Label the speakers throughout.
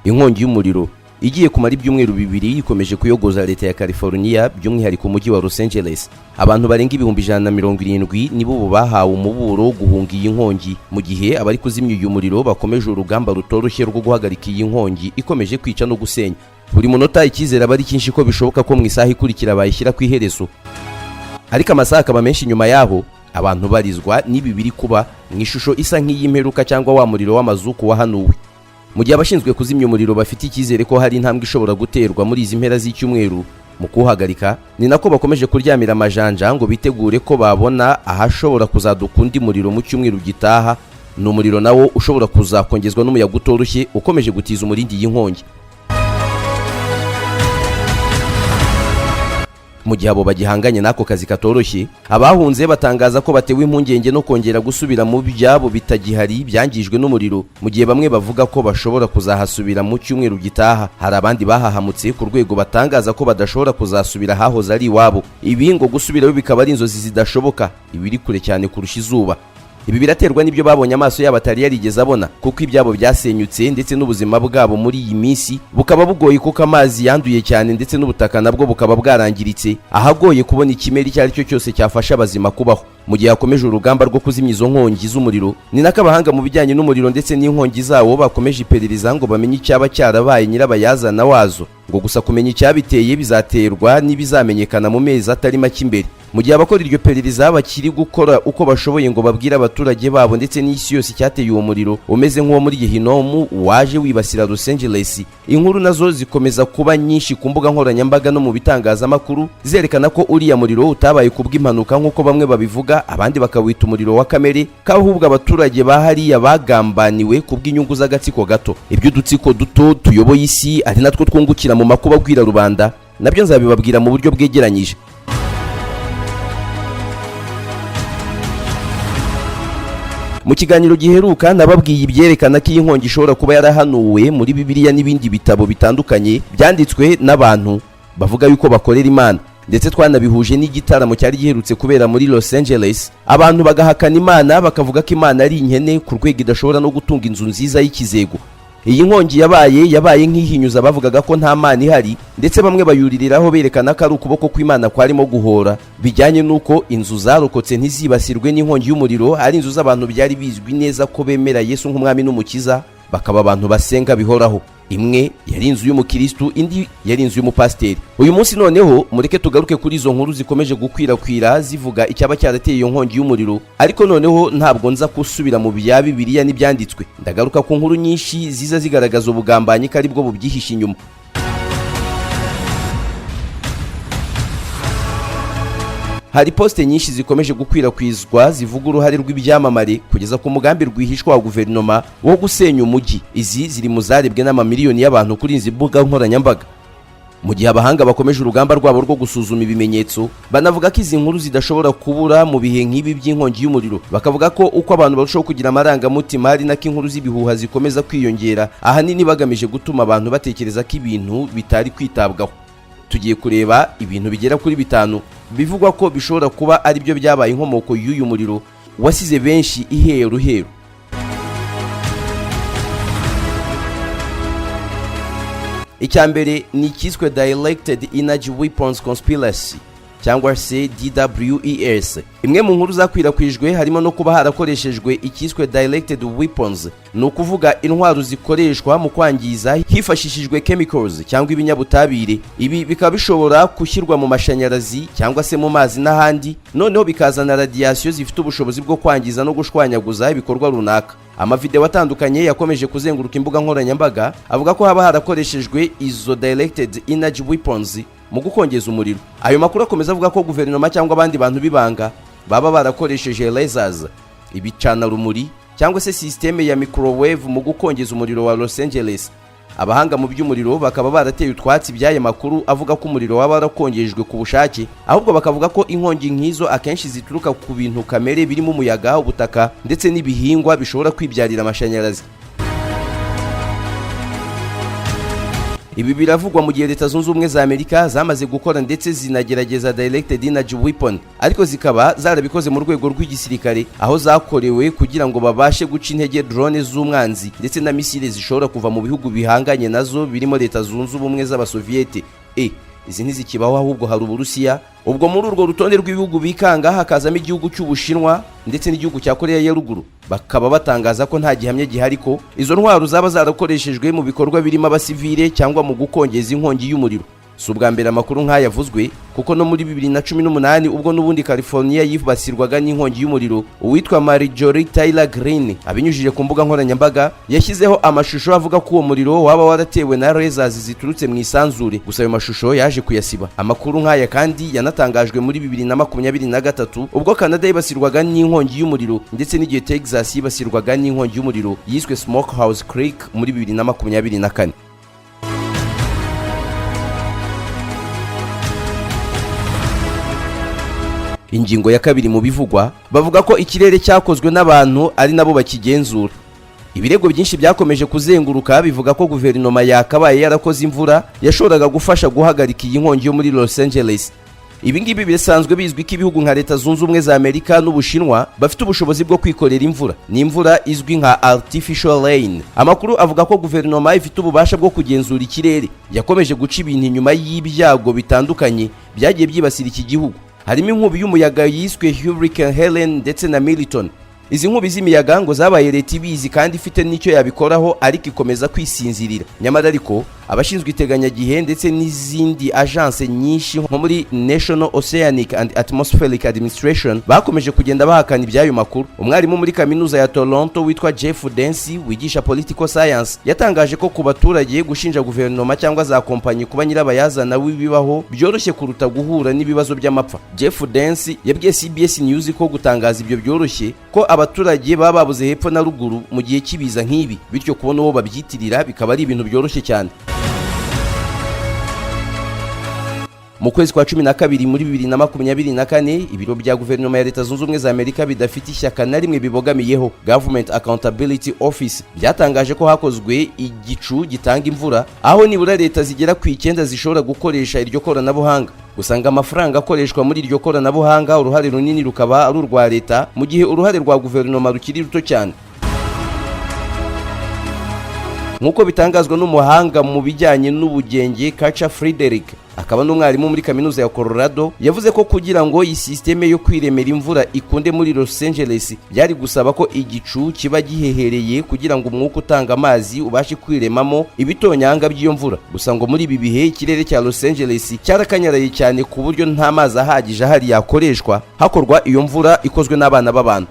Speaker 1: Inkongi y'umuriro igiye kumara ibyumweru bibiri ikomeje kuyogoza leta ya California by'umwihariko umujyi wa Los Angeles. Abantu barenga 170 nibo bahawe umuburo guhunga iyi nkongi, mu gihe abari kuzimya uyu muriro bakomeje urugamba rutoroshye rwo guhagarika iyi nkongi ikomeje kwica no gusenya. Buri munota ikizera bari cyinshi ko bishoboka ko mu isaha ikurikira bayishyira ku iherezo, ariko amasaha akaba menshi nyuma yaho abantu barizwa n'ibi biri kuba mu ishusho isa nk'iy'imperuka cyangwa wa muriro w'amazuku wahanuwe. Mu gihe abashinzwe kuzimya umuriro bafite ikizere ko hari intambwe ishobora guterwa muri izi mpera z'icyumweru mu kuhagarika, ni nako bakomeje kuryamira amajanja ngo bitegure ko babona ahashobora kuzaduka undi muriro mu cyumweru gitaha. Ni umuriro nawo ushobora kuzakongezwa n'umuyaga utoroshye ukomeje gutiza umurindi y'inkongi. Mu gihe abo bagihanganye nako kazi katoroshye, abahunze batangaza ko batewe impungenge no kongera gusubira mu byabo bitagihari byangijwe n'umuriro, mu gihe bamwe bavuga ko bashobora kuzahasubira mu cyumweru gitaha. Hari abandi bahahamutse ku rwego batangaza ko badashobora kuzasubira hahoze ari iwabo. Ibi ngo gusubirayo bikaba ari inzozi zidashoboka, ibiri kure cyane kurusha izuba. Ibi biraterwa n'ibyo babonye amaso yabo atari yarigeze abona, kuko ibyabo byasenyutse ndetse n'ubuzima bwabo muri iyi minsi bukaba bugoye kuko amazi yanduye cyane ndetse n'ubutaka nabwo bukaba bwarangiritse, ahagoye kubona ikimera icyo ari cyo cyose cyafasha abazima kubaho. Mu gihe hakomeje urugamba rwo kuzimya izo nkongi z'umuriro, ni nako abahanga mu bijyanye n'umuriro ndetse n'inkongi zawo bakomeje iperereza ngo bamenye icyaba cyarabaye nyirabayazana wazo, ngo gusa kumenya icyabiteye bizaterwa n'ibizamenyekana mu mezi atari make imbere. Mu gihe abakora iryo perereza bakiri gukora uko bashoboye ngo babwire abaturage babo ndetse n'isi yose icyateye uwo muriro umeze nk'uwo muri Gehinomu waje wibasira Los Angeles. Inkuru nazo zikomeza kuba nyinshi ku mbuga nkoranyambaga no mu bitangazamakuru zerekana ko uriya muriro utabaye kubw'impanuka nk'uko bamwe babivuga, abandi bakawita umuriro wa kamere, kahubwo abaturage bahariya bagambaniwe kubw'inyungu z'agatsiko gato. Ibyo udutsiko duto tuyoboye isi ari natwo twungukira mu makuba abwira rubanda, nabyo nzabibabwira mu buryo bwegeranyije. Mu kiganiro giheruka nababwiye ibyerekana ko iyi nkongi ishobora kuba yarahanuwe muri Bibiliya n'ibindi bitabo bitandukanye byanditswe n'abantu bavuga yuko bakorera Imana, ndetse twanabihuje n'igitaramo cyari giherutse kubera muri Los Angeles. Abantu bagahakana Imana bakavuga ko Imana ari inkene ku rwego idashobora no gutunga inzu nziza y'ikizego. Iyi nkongi yabaye nk'ihinyuza bavugaga ko nta Mana ihari, ndetse bamwe bayuririraho berekana ko ari ukuboko kw'Imana kwarimo guhora, bijyanye n'uko inzu zarokotse ntizibasirwe n'inkongi y'umuriro ari inzu z'abantu byari bizwi neza ko bemera Yesu nk'umwami n'umukiza, bakaba abantu basenga bihoraho. Imwe yari inzu y'umukristo, indi yari inzu y'umupasiteri. Uyu munsi noneho mureke tugaruke kuri izo nkuru zikomeje gukwirakwira zivuga icyaba cyarateye iyo nkongi y'umuriro, ariko noneho ntabwo nza kusubira mu bya Bibiliya n'ibyanditswe. Ndagaruka ku nkuru nyinshi ziza zigaragaza ubugambanyi ko ari bwo bubyihishe inyuma. Hari poste nyinshi zikomeje gukwirakwizwa zivuga uruhare rw'ibyamamare kugeza ku mugambi rwihishwa wa guverinoma wo gusenya umujyi. Izi ziri mu zarebwe n'amamiliyoni y'abantu kuri izi mbuga nkoranyambaga. Mu gihe abahanga bakomeje urugamba rwabo rwo gusuzuma ibimenyetso, banavuga ko izi nkuru zidashobora kubura mu bihe nk'ibi by'inkongi y'umuriro. Bakavuga ko uko abantu barushaho kugira amarangamutima ari nako inkuru z'ibihuha zikomeza kwiyongera, ahanini bagamije gutuma abantu batekereza ko ibintu bitari kwitabwaho. Tugiye kureba ibintu bigera kuri 5 bivugwa ko bishobora kuba ari byo byabaye inkomoko y'uyu muriro wasize benshi iheruheru. Icyambere ni ikiswe Directed Energy Weapons Conspiracy cyangwa se DWES. Imwe mu nkuru zakwirakwijwe harimo no kuba harakoreshejwe ikiswe Directed Weapons, ni ukuvuga intwaro zikoreshwa mu kwangiza hifashishijwe chemicals cyangwa ibinyabutabire. Ibi bikaba bishobora gushyirwa mu mashanyarazi cyangwa se mu mazi n'ahandi, noneho bikazana radiation zifite ubushobozi bwo kwangiza no gushwanyaguza ibikorwa runaka. Amavideo atandukanye yakomeje kuzenguruka imbuga nkoranyambaga avuga ko haba harakoreshejwe izo Directed Energy Weapons mu gukongeza umuriro. Ayo makuru akomeza avuga ko guverinoma cyangwa abandi bantu bibanga baba barakoresheje lasers, ibicana rumuri cyangwa se systeme ya microwave mu gukongeza umuriro wa Los Angeles. Abahanga mu by'umuriro bakaba barateye utwatsi by'aya makuru avuga ko umuriro waba warakongejwe ku bushake, ahubwo bakavuga ko inkongi nk'izo akenshi zituruka ku bintu kamere birimo umuyaga, ubutaka ndetse n'ibihingwa bishobora kwibyarira amashanyarazi. Ibi biravugwa mu gihe Leta Zunze Ubumwe za Amerika zamaze gukora ndetse zinagerageza directed energy weapon, ariko zikaba zarabikoze mu rwego rw'igisirikare, aho zakorewe kugira ngo babashe guca intege drone z'umwanzi ndetse na misile zishobora kuva mu bihugu bihanganye nazo birimo Leta Zunze Ubumwe z'Abasoviyete. Izi ntizikibaho, ahubwo hari Uburusiya. Ubwo muri urwo rutonde rw'ibihugu bikanga hakazamo igihugu cy'Ubushinwa ndetse n'igihugu cya Korea ya ruguru. Bakaba batangaza ko nta gihamya gihari ko izo ntwaro zaba zarakoreshejwe mu bikorwa birimo abasivile cyangwa mu gukongeza inkongi y'umuriro. Si ubwa mbere amakuru nk'aya yavuzwe, kuko no muri 2018 ubwo n'ubundi California yibasirwaga n'inkongi y'umuriro, uwitwa Marjorie Taylor Greene abinyujije ku mbuga nkoranyambaga yashyizeho amashusho avuga ko uwo muriro waba waratewe na lasers ziturutse mu isanzure. Gusa ayo mashusho yaje kuyasiba. Amakuru nk'aya kandi yanatangajwe muri 2023 ubwo Canada yibasirwaga n'inkongi y'umuriro ndetse n'igihe Texas yibasirwaga n'inkongi y'umuriro yiswe Smokehouse Creek muri 2024. Ingingo ya kabiri mu bivugwa bavuga ko ikirere cyakozwe n'abantu ari nabo bakigenzura. Ibirego byinshi byakomeje kuzenguruka bivuga ko guverinoma yakabaye yarakoze imvura yashoboraga gufasha guhagarika iyi nkongi yo muri Los Angeles. Ibi ngibi bisanzwe bizwi ko ibihugu nka Leta Zunze Ubumwe za Amerika n'Ubushinwa bafite ubushobozi bwo kwikorera imvura. Ni imvura izwi nka artificial rain. Amakuru avuga ko guverinoma ifite ububasha bwo kugenzura ikirere. Yakomeje guca ibintu inyuma y'ibyago bitandukanye byagiye byibasira iki gihugu. Harimo inkubi y'umuyaga yiswe Hurricane Helen ndetse na Milton. Izi nkubi z'imiyaga ngo zabaye Leta ibizi kandi ifite n'icyo yabikoraho, ariko ikomeza kwisinzirira. Nyamara ariko abashinzwe iteganyagihe ndetse n'izindi agence nyinshi nko muri National Oceanic and Atmospheric Administration bakomeje kugenda bahakana ibyayo makuru. Umwarimu muri kaminuza ya Toronto witwa Jeff Densi wigisha political science yatangaje ko ku baturage gushinja guverinoma cyangwa za kompanyi kuba nyirabayazana w'ibibaho byoroshye kuruta guhura n'ibibazo by'amapfa. Jeff Densi yabwiye CBS News ko gutangaza ibyo byoroshye ko abaturage baba babuze hepfo na ruguru mu gihe kibiza nk'ibi, bityo kubona uwo babyitirira bikaba ari ibintu byoroshye cyane. Mu kwezi kwa 12 muri 2024 ibiro bya guverinoma ya Leta Zunze Ubumwe za Amerika bidafite ishyaka na rimwe bibogamiyeho Government Accountability Office byatangaje ko hakozwe igicu gitanga imvura, aho nibura leta zigera ku 9 zishobora gukoresha iryo koranabuhanga. Gusanga amafaranga akoreshwa muri iryo koranabuhanga uruhare runini rukaba ari urwa leta, mu gihe uruhare rwa guverinoma rukiri ruto cyane. Nkuko bitangazwa n'umuhanga mu bijyanye n'ubugenge Kacha Frederick, akaba n'umwarimu muri kaminuza ya Colorado, yavuze ko kugira ngo iyi systeme yo kwiremera imvura ikunde muri Los Angeles byari gusaba ko igicu kiba gihehereye kugira ngo umwuka utanga amazi ubashe kwiremamo ibitonyanga by'iyo mvura. Gusa ngo muri ibi bihe ikirere cya Los Angeles cyarakanyaraye cyane ku buryo nta mazi ahagije ahari yakoreshwa hakorwa iyo mvura ikozwe n'abana b'abantu.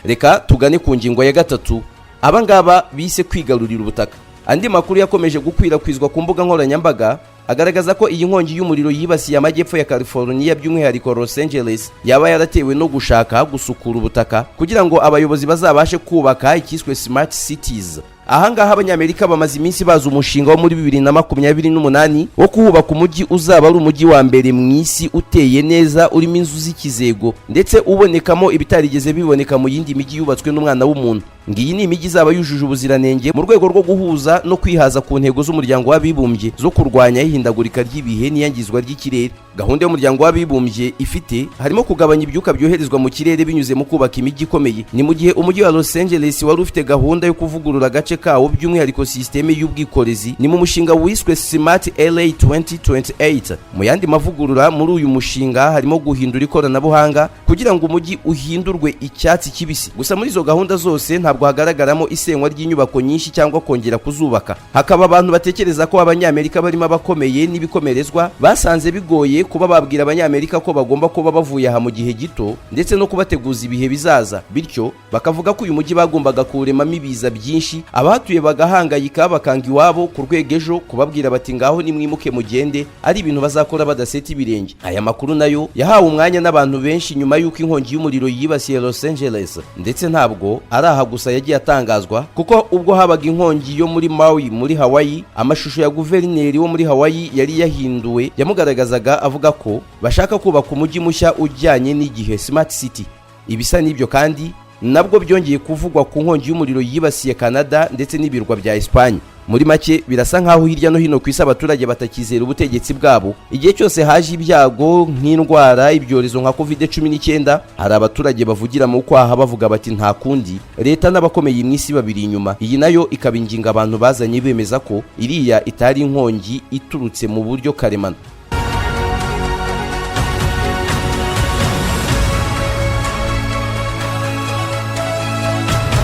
Speaker 1: Reka tugane ku ngingo ya gatatu, abangaba bise kwigarurira ubutaka. Andi makuru yakomeje gukwirakwizwa ku mbuga nkoranyambaga agaragaza ko iyi nkongi y'umuriro yibasiye amajyepfo ya California by'umwihariko Los Angeles yaba yaratewe no gushaka gusukura ubutaka kugira ngo abayobozi bazabashe kubaka ikiswe smart cities. Ahangaha abanyamerika bamaze iminsi baza umushinga wo muri 2028 wo kuhubaka umujyi uzaba ari umujyi wa mbere mu isi uteye neza, urimo inzu z'ikizego ndetse ubonekamo ibitarigeze biboneka mu yindi mijyi yubatswe n'umwana w'umuntu. Ngiyi ni imijyi izaba yujuje ubuziranenge mu rwego rwo guhuza no kwihaza ku ntego z'umuryango w'abibumbye zo kurwanya ihindagurika ry'ibihe n'iyangizwa ry'ikirere. Gahunda y'umuryango w'abibumbye ifite harimo kugabanya ibyuka byoherezwa mu kirere binyuze mu kubaka imijyi ikomeye. Ni mu gihe umujyi wa Los Angeles wari ufite gahunda yo kuvugurura agace kawo by'umwihariko systeme y'ubwikorezi ni mu mushinga wiswe Smart LA 2028. Mu yandi mavugurura muri uyu mushinga harimo guhindura ikoranabuhanga kugira ngo umujyi uhindurwe icyatsi kibisi. Gusa muri izo gahunda zose ntabwo hagaragaramo isenywa ry'inyubako nyinshi cyangwa kongera kuzubaka. Hakaba abantu batekereza ko abanyamerika barimo abakomeye n'ibikomerezwa basanze bigoye kuba babwira abanyamerika ko bagomba kuba bavuye aha mu gihe gito ndetse no kubateguza ibihe bizaza, bityo bakavuga ko uyu mujyi bagombaga kuremamo ibiza byinshi, abahatuye bagahangayika bakanga iwabo ku rwego ejo kubabwira bati ngaho nimwimuke mugende, ari ibintu bazakora badaseta ibirenge. Aya makuru nayo yahawe umwanya n'abantu benshi nyuma y'uko inkongi y'umuriro yibasiye Los Angeles, ndetse ntabwo ari aha gusa yagiye atangazwa, kuko ubwo habaga inkongi yo muri Maui muri Hawaii, amashusho ya guverineri wo muri Hawaii yari yahinduwe yamugaragazaga avuga ko bashaka kubaka umujyi mushya ujyanye n'igihe smart city. Ibisa n'ibyo kandi nabwo byongeye kuvugwa ku nkongi y'umuriro yibasiye Canada ndetse n'ibirwa bya Espagne. Muri make birasa nkaho hirya no hino ku isi abaturage batakizera ubutegetsi bwabo. Igihe cyose haje ibyago nk'indwara, ibyorezo nka COVID-19, hari abaturage bavugira mu kwaha bavuga bati nta kundi leta n'abakomeye mu isi babiri inyuma. Iyi nayo ikaba inginga abantu bazanye bemeza ko iriya itari inkongi iturutse mu buryo karemano.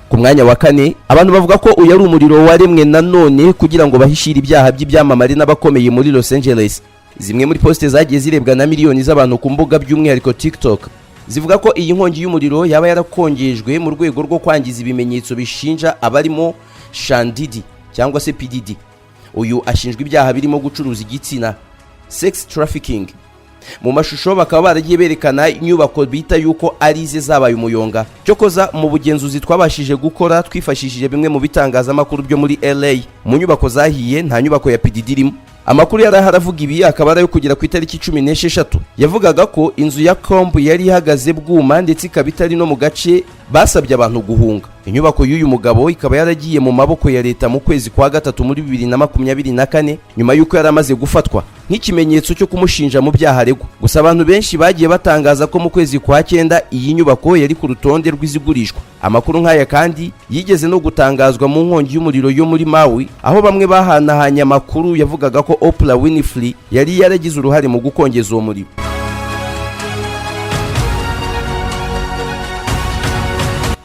Speaker 1: Ku mwanya wa kane, abantu bavuga ko uyu ari umuriro waremwe nanone kugira ngo bahishire ibyaha by'ibyamamare n'abakomeye muri Los Angeles. Zimwe muri poste zagiye zirebwa na miliyoni z'abantu ku mbuga by'umwihariko TikTok zivuga ko iyi nkongi y'umuriro yaba yarakongejwe mu rwego rwo kwangiza ibimenyetso bishinja abarimo Shandidi cyangwa se PDD. Uyu ashinjwa ibyaha birimo gucuruza igitsina, sex trafficking. Mu mashusho bakaba baragiye berekana inyubako bita yuko ari ize zabaye umuyonga. Cyokoza mu bugenzuzi twabashije gukora twifashishije bimwe mu bitangazamakuru byo muri LA, mu nyubako zahiye nta nyubako ya PDD irimo. Amakuru yari haravuga ibi akaba ari yo kugera ku itariki 16 yavugaga ko inzu ya Kombu yari ihagaze bwuma ndetse ikaba itari no mu gace basabye abantu guhunga. Inyubako y'uyu mugabo ikaba yaragiye mu maboko ya leta mu kwezi kwa gatatu muri 2024 nyuma yuko yari amaze gufatwa nk'ikimenyetso cyo kumushinja mu byaha aregwa. Gusa abantu benshi bagiye batangaza ko mu kwezi kwa 9 iyi nyubako yari ku rutonde rw'izigurishwa. Amakuru nk'aya kandi yigeze no gutangazwa mu nkongi y'umuriro yo muri Maui, aho bamwe bahanahanye amakuru yavugaga ko Oprah Winfrey yari yaragize uruhare mu gukongeza uwo muriro.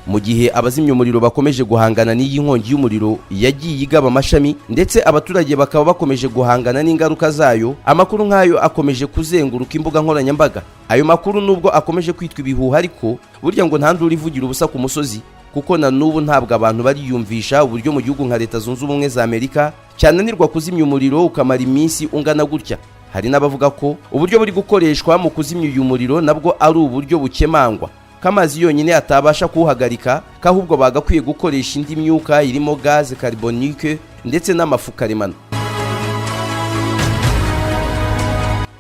Speaker 1: Mu gihe abazimya umuriro bakomeje guhangana n'iyi nkongi y'umuriro yagiye igaba amashami ndetse abaturage bakaba bakomeje guhangana n'ingaruka zayo, amakuru nk'ayo akomeje kuzenguruka imbuga nkoranyambaga. Ayo makuru nubwo akomeje kwitwa ibihuha, ariko burya ngo nta nduru ivugira ubusa ku musozi, kuko na n'ubu ntabwo abantu bariyumvisha uburyo mu gihugu nka Leta Zunze Ubumwe za Amerika cyananirwa kuzimya umuriro ukamara iminsi ungana gutya. Hari n'abavuga ko uburyo buri gukoreshwa mu kuzimya uyu muriro nabwo ari uburyo bukemangwa, kamazi yonyine atabasha kuhagarika, kahubwo bagakwiye gukoresha indi myuka irimo gaze carbonique ndetse n'amafu karemano.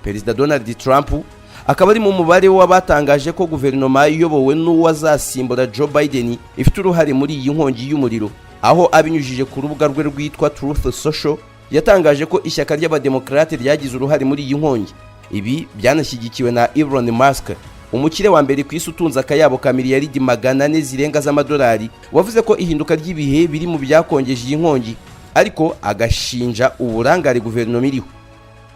Speaker 1: Perezida Donald Trump akaba ari mu mubare w'abatangaje ko guverinoma iyobowe n'uwazasimbura Joe Biden ifite uruhare muri iyi nkongi y'umuriro, aho abinyujije ku rubuga rwe rwitwa Truth Social yatangaje ko ishyaka ry'abademokrate ryagize uruhare muri iyi nkongi. Ibi byanashyigikiwe na Elon Musk, umukire wa mbere ku isi utunze akayabo ka miliyaridi 400 zirenga z'amadolari, wavuze ko ihinduka ry'ibihe biri mu byakongeje iyi nkongi, ariko agashinja uburangare guverinoma iriho.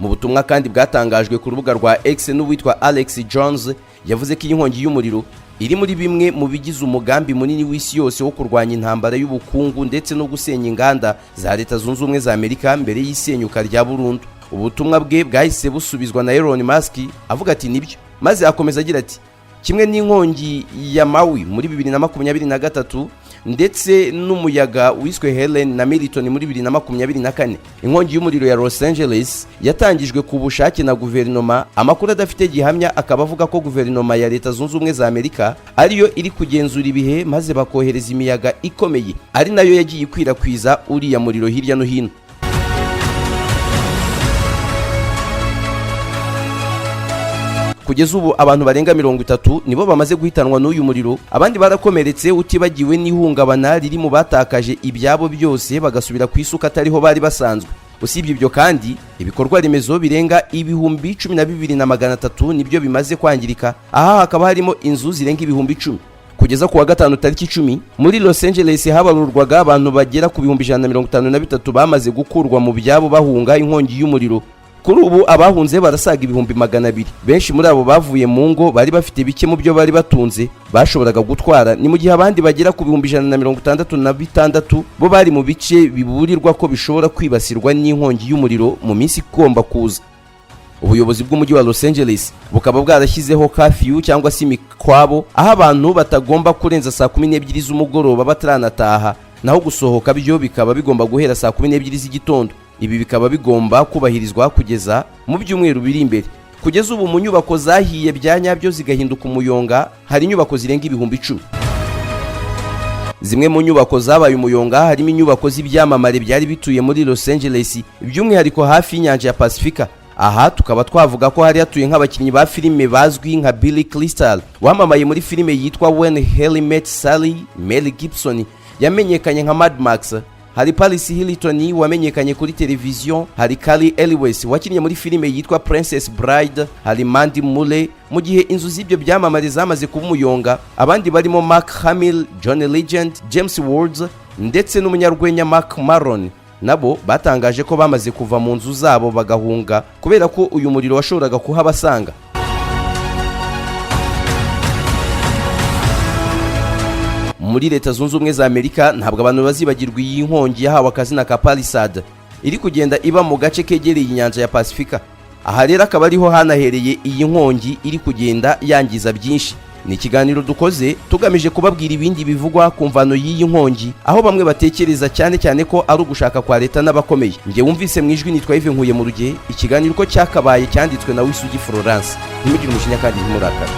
Speaker 1: Mu butumwa kandi bwatangajwe ku rubuga rwa X n'uwitwa Alex Jones, yavuze ko iyi nkongi y'umuriro iri muri bimwe mu bigize umugambi munini w'isi yose wo kurwanya intambara y'ubukungu ndetse no gusenya inganda za Leta Zunze Ubumwe za Amerika mbere y'isenyuka rya burundu. Ubutumwa bwe bwahise busubizwa na Elon Musk avuga ati nibyo, maze akomeza agira ati kimwe n'inkongi ya Maui muri 2023 ndetse n'umuyaga wiswe Helen na Milton muri 2024, inkongi y'umuriro ya Los Angeles yatangijwe ku bushake na guverinoma. Amakuru adafite gihamya akaba avuga ko guverinoma ya Leta Zunze Ubumwe za Amerika ariyo iri kugenzura ibihe maze bakohereza imiyaga ikomeye, ari nayo yagiye ikwirakwiza uriya muriro hirya no hino. Kugeza ubu abantu barenga 30 nibo bamaze guhitanwa n'uyu muriro, abandi barakomeretse, utibagiwe n'ihungabana riri mu batakaje ibyabo byose bagasubira ku isuka atariho bari basanzwe. Usibye ibyo kandi ibikorwa remezo birenga 12,300 nibyo bimaze kwangirika, aha hakaba harimo inzu zirenga 10,000. Kugeza ku wa gatanu tariki 10 muri Los Angeles habarurwaga abantu bagera ku 153 bamaze gukurwa mu byabo bahunga inkongi y'umuriro. Kuri ubu abahunze barasaga 200,000. Benshi muri abo bavuye mu ngo bari bafite bike mu byo bari batunze bashoboraga gutwara, ni mu gihe abandi bagera ku 166 bo bari mu bice biburirwa ko bishobora kwibasirwa n'inkongi y'umuriro mu minsi igomba kuza. Ubuyobozi bw'umujyi wa Los Angeles bukaba bwarashyizeho curfew cyangwa se imikwabo, aho abantu batagomba kurenza saa 12 z'umugoroba bataranataha, naho gusohoka byo bikaba bigomba guhera saa 12 z'igitondo. Ibi bikaba bigomba kubahirizwa kugeza mu byumweru biri imbere. Kugeza ubu mu nyubako zahiye byanyabyo zigahinduka umuyonga hari inyubako zirenga 10,000. Zimwe mu nyubako zabaye umuyonga harimo inyubako z'ibyamamare byari bituye muri Los Angeles, by'umwihariko hafi y'inyanja ya Pacifica, aha tukaba twavuga ko hari hatuye nk'abakinnyi ba filime bazwi nka Billy Crystal wamamaye muri filime yitwa When Harry Met Sally, Mel Gibson yamenyekanye nka Mad Max, hari Paris Hilton wamenyekanye kuri televiziyo, hari Carrie Elwes wakinnye muri filime yitwa Princess Bride, hari Mandy Moore. Mu gihe inzu z'ibyo byamamare zamaze kuba umuyonga, abandi barimo Mark Hamill, John Legend, James Woods ndetse n'umunyarwenya Mark Maron nabo batangaje ko bamaze kuva mu nzu zabo bagahunga kubera ko uyu muriro washoboraga kuhabasanga. Muri Leta Zunze Ubumwe za Amerika ntabwo abantu bazibagirwa iyi nkongi yahawe akazina ka Palisade iri kugenda iba mu gace kegereye inyanja ya Pasifika. Aha rero akaba ariho hanahereye iyi nkongi iri kugenda yangiza byinshi. Ni ikiganiro dukoze tugamije kubabwira ibindi bivugwa ku mvano y'iyi nkongi, aho bamwe batekereza cyane ko ari ugushaka kwa leta n'abakomeye. Nge wumvise mu ijwi nitwa Yves Nkuye mu Ruge, ikiganiro ko cyakabaye cyanditswe na Wisugi Florence. Ntimugire umujinya kandi ntimurakara.